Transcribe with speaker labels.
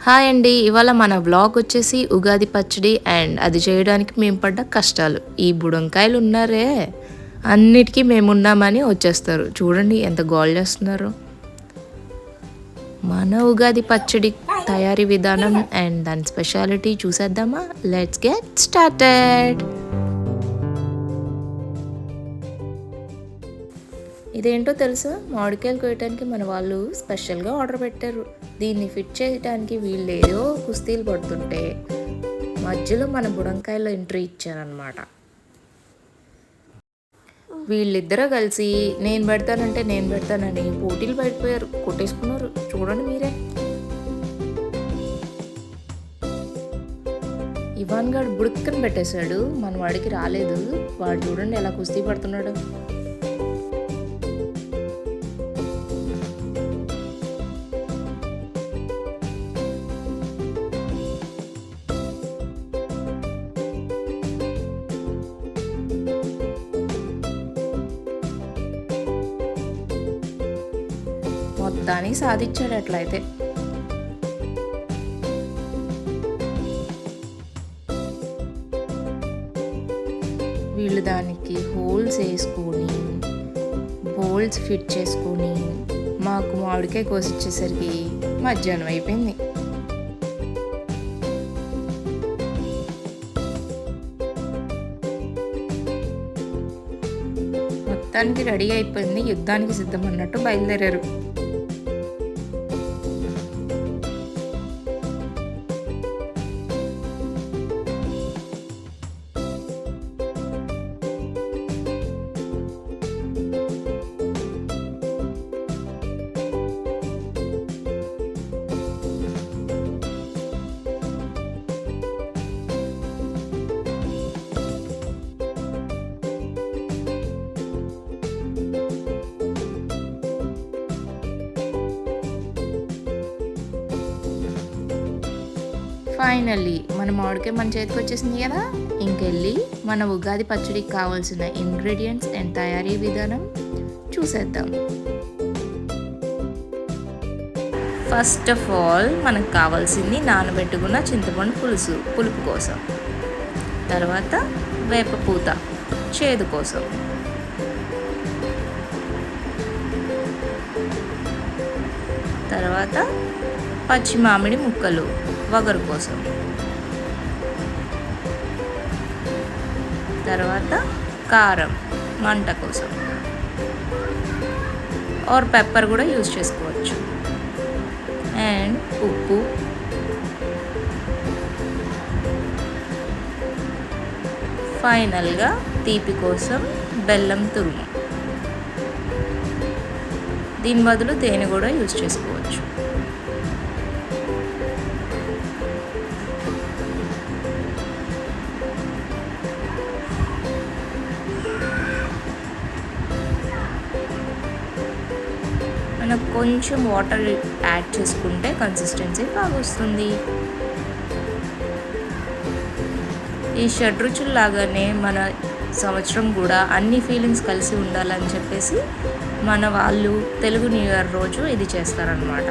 Speaker 1: Hi అండి. ఇవాళ మన వ్లాగ్ వచ్చేసి ఉగాది పచ్చడి అండ్ అది చేయడానికి మేము పడ్డ కష్టాలు. ఈ బుడంకాయలు ఉన్నారే అన్నిటికీ మేమున్నామని వచ్చేస్తారు. చూడండి ఎంత గోల్ చేస్తున్నారో. మన ఉగాది పచ్చడి తయారీ విధానం అండ్ దాని స్పెషాలిటీ చూసేద్దామా? Let's get started. ఇదేంటో తెలుసా? మామిడికాయలు కోయటానికి మన వాళ్ళు స్పెషల్గా ఆర్డర్ పెట్టారు. దీన్ని ఫిట్ చేయడానికి వీళ్ళేదో కుస్తీలు పడుతుంటే మధ్యలో మన బుడంకాయలో ఎంట్రీ ఇచ్చారనమాట. వీళ్ళిద్దరూ కలిసి నేను పెడతానని పోటీలు పడిపోయారు, కొట్టేసుకున్నారు. చూడండి మీరే. ఇవాన్ గాడు బుడుక్కని పెట్టేశాడు, మన వాడికి రాలేదు. వాడు చూడండి ఎలా కుస్తీ పడుతున్నాడు. మొత్తానికి సాధించాడు అట్లయితే. వీళ్ళు దానికి హోల్స్ వేసుకొని బోల్స్ ఫిట్ చేసుకొని మాకు మామిడికాయ కోసిచ్చేసరికి మధ్యాహ్నం అయిపోయింది. మొత్తానికి రెడీ అయిపోయింది. యుద్ధానికి సిద్ధం అన్నట్టు బయలుదేరారు. ఫైనల్లీ మన మామిడికాయ మన చేతికి వచ్చేసింది కదా. ఇంకెళ్ళి మన ఉగాది పచ్చడికి కావాల్సిన ఇంగ్రీడియంట్స్ అండ్ తయారీ విధానం చూసేద్దాం. ఫస్ట్ ఆఫ్ ఆల్ మనకు కావాల్సింది నానబెట్టుకున్న చింతపండు పులుపు కోసం. తర్వాత వేపపూత చేదు కోసం. తర్వాత పచ్చి మామిడి ముక్కలు వగరు కోసం. తర్వాత కారం మంట కోసం, ఆర్ పెప్పర్ కూడా యూజ్ చేసుకోవచ్చు. అండ్ ఉప్పు, ఫైనల్గా తీపి కోసం బెల్లం తురుము. దీని బదులు తేనె కూడా యూజ్ చేసుకోవచ్చు. మనకు కొంచెం వాటర్ యాడ్ చేసుకుంటే కన్సిస్టెన్సీ బాగా వస్తుంది. ఈ షడ్రుచుల్లాగానే మన సంవత్సరం కూడా అన్ని ఫీలింగ్స్ కలిసి ఉండాలని చెప్పేసి మన వాళ్ళు తెలుగు న్యూ ఇయర్ రోజు ఇది చేస్తారనమాట.